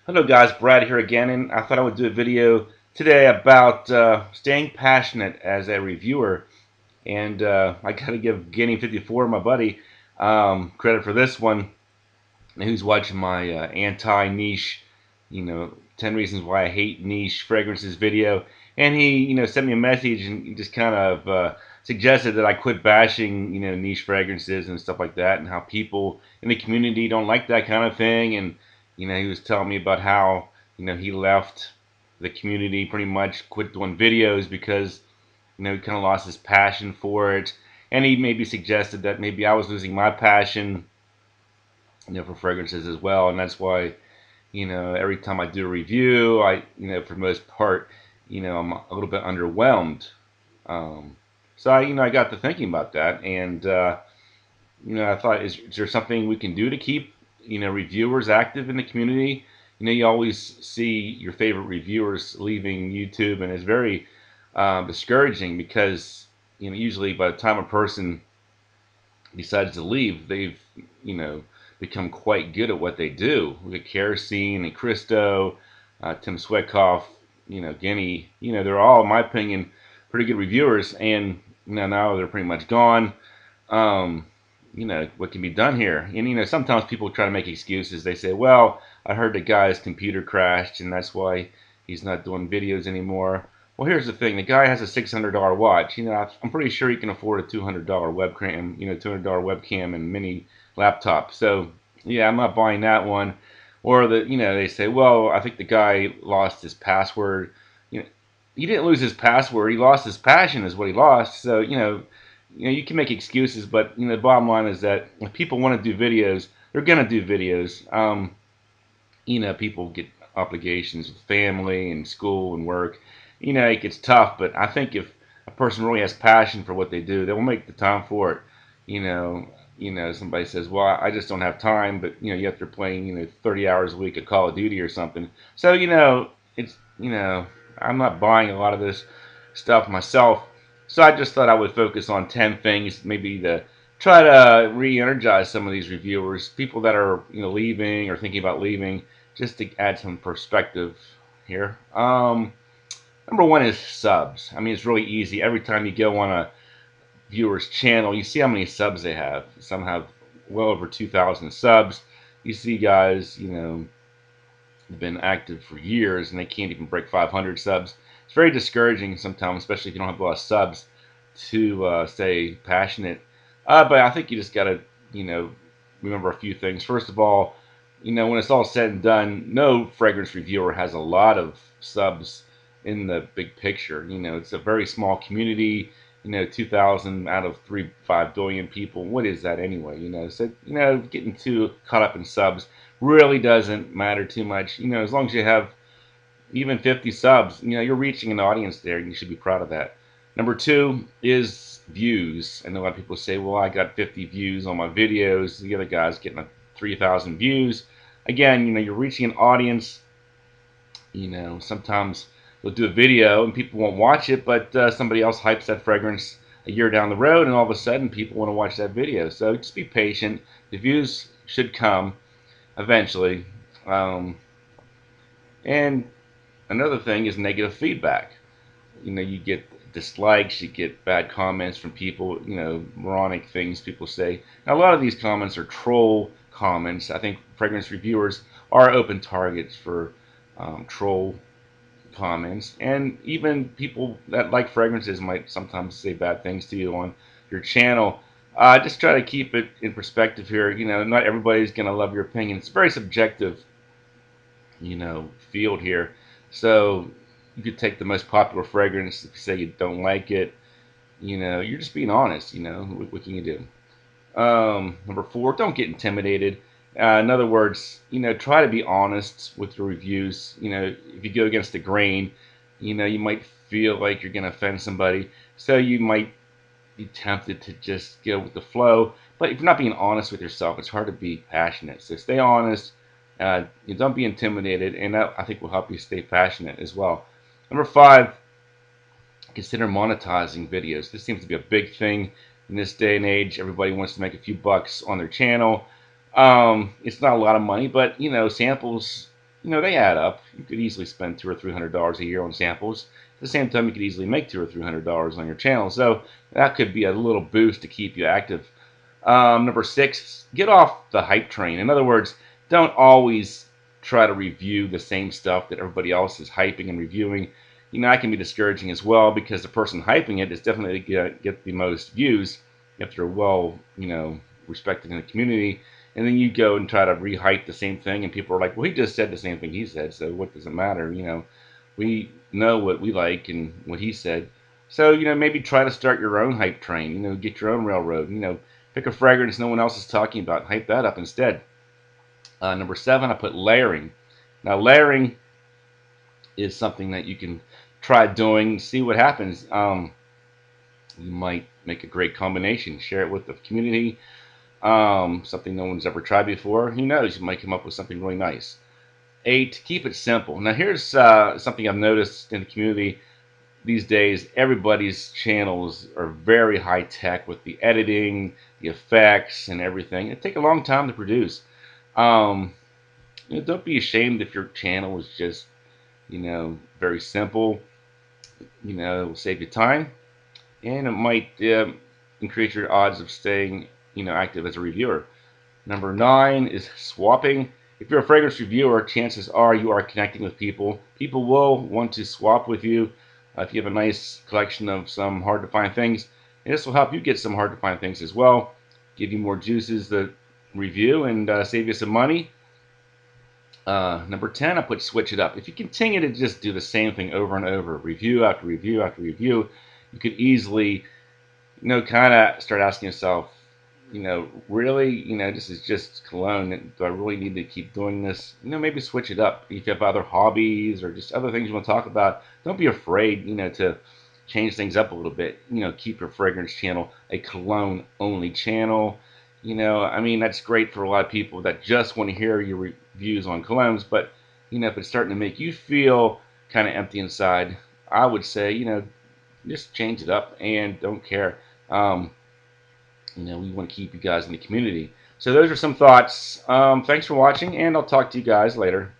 Hello guys, Brad here again, and I thought I would do a video today about staying passionate as a reviewer. And I gotta give Guinea 54, my buddy, credit for this one. Who's watching my anti-niche, 10 reasons why I hate niche fragrances video. And he, sent me a message and he just kind of suggested that I quit bashing, niche fragrances and stuff like that, and how people in the community don't like that kind of thing. And, he was telling me about how, he left the community, pretty much quit doing videos because, he kind of lost his passion for it. And he maybe suggested that maybe I was losing my passion, for fragrances as well. And that's why, every time I do a review, for the most part, I'm a little bit underwhelmed. Um, so I got to thinking about that, and I thought, is there something we can do to keep, reviewers active in the community? You always see your favorite reviewers leaving YouTube, and it's very discouraging because, usually by the time a person decides to leave, they've, become quite good at what they do. Look at Kerosene and Christo, Tim Swetkoff, Guinea. They're all, in my opinion, pretty good reviewers, and now they're pretty much gone. Um, what can be done here? And sometimes people try to make excuses. They say, "Well, I heard the guy's computer crashed, and that's why he's not doing videos anymore." Well, here's the thing: the guy has a $600 watch. I'm pretty sure he can afford a $200 webcam. $200 webcam and mini laptop. So yeah, I'm not buying that one. Or they say, "Well, I think the guy lost his password." He didn't lose his password. He lost his passion, is what he lost. So you can make excuses, but the bottom line is that if people want to do videos, they're gonna do videos. People get obligations with family and school and work. It gets tough, but I think if a person really has passion for what they do, they will make the time for it. Somebody says, "Well, I just don't have time," but you have to playing 30 hours a week of Call of Duty or something. So it's I'm not buying a lot of this stuff myself. So I just thought I would focus on 10 things, maybe to try to re-energize some of these reviewers, people that are leaving or thinking about leaving, just to add some perspective here. Number one is subs. I mean, it's really easy. Every time you go on a viewer's channel, you see how many subs they have. Some have well over 2,000 subs. You see guys, have been active for years and they can't even break 500 subs. It's very discouraging sometimes, especially if you don't have a lot of subs, to stay passionate. But I think you just got to, remember a few things. First of all, when it's all said and done, no fragrance reviewer has a lot of subs in the big picture. It's a very small community. 2,000 out of 5 billion people. What is that anyway? So getting too caught up in subs really doesn't matter too much. As long as you have even 50 subs, you're reaching an audience there, and you should be proud of that. Number two is views. I know a lot of people say, "Well, I got 50 views on my videos. The other guy's getting 3,000 views." Again, you're reaching an audience. Sometimes they'll do a video and people won't watch it, but somebody else hypes that fragrance a year down the road, and all of a sudden people want to watch that video. So just be patient. The views should come eventually. And another thing is negative feedback. You get dislikes, you get bad comments from people, moronic things people say. Now, a lot of these comments are troll comments. I think fragrance reviewers are open targets for troll comments, and even people that like fragrances might sometimes say bad things to you on your channel. Just try to keep it in perspective here. Not everybody's going to love your opinion. It's a very subjective, field here. So you could take the most popular fragrance. If you say you don't like it, you're just being honest. What can you do? Number four, don't get intimidated. In other words, try to be honest with your reviews. If you go against the grain, you might feel like you're going to offend somebody. So you might be tempted to just go with the flow. But if you're not being honest with yourself, it's hard to be passionate. So stay honest. Don't be intimidated, and that, I think, will help you stay passionate as well. Number five, consider monetizing videos. This seems to be a big thing in this day and age. Everybody wants to make a few bucks on their channel. It's not a lot of money, but samples they add up. You could easily spend $200 or $300 a year on samples. At the same time, you could easily make $200 or $300 on your channel. So that could be a little boost to keep you active. Number 6, get off the hype train. In other words, don't always try to review the same stuff that everybody else is hyping and reviewing. That can be discouraging as well, because the person hyping it is definitely going to get the most views if they're well, respected in the community. And then you go and try to re-hype the same thing, and people are like, well, he just said the same thing he said, so what does it matter? We know what we like and what he said. So, maybe try to start your own hype train, get your own railroad, pick a fragrance no one else is talking about, hype that up instead. Number 7, I put layering. Now, layering is something that you can try doing, see what happens. You might make a great combination, share it with the community, something no one's ever tried before. Who knows, you might come up with something really nice. 8, keep it simple. Now, here's something I've noticed in the community these days. Everybody's channels are very high tech with the editing, the effects, and everything. It takes a long time to produce. Don't be ashamed if your channel is just, very simple. It will save you time, and it might increase your odds of staying, active as a reviewer. Number 9 is swapping. If you're a fragrance reviewer, chances are you are connecting with people. People will want to swap with you if you have a nice collection of some hard-to-find things. And this will help you get some hard-to-find things as well, give you more juices to review, and save you some money. Number 10, I put switch it up. If you continue to just do the same thing over and over, review after review after review, you could easily, kind of start asking yourself, really, this is just cologne. Do I really need to keep doing this? Maybe switch it up. If you have other hobbies or just other things you want to talk about, don't be afraid, to change things up a little bit. Keep your fragrance channel a cologne-only channel. That's great for a lot of people that just want to hear your reviews on colognes, but, if it's starting to make you feel kind of empty inside, I would say, just change it up and don't care. We want to keep you guys in the community. So those are some thoughts. Thanks for watching, and I'll talk to you guys later.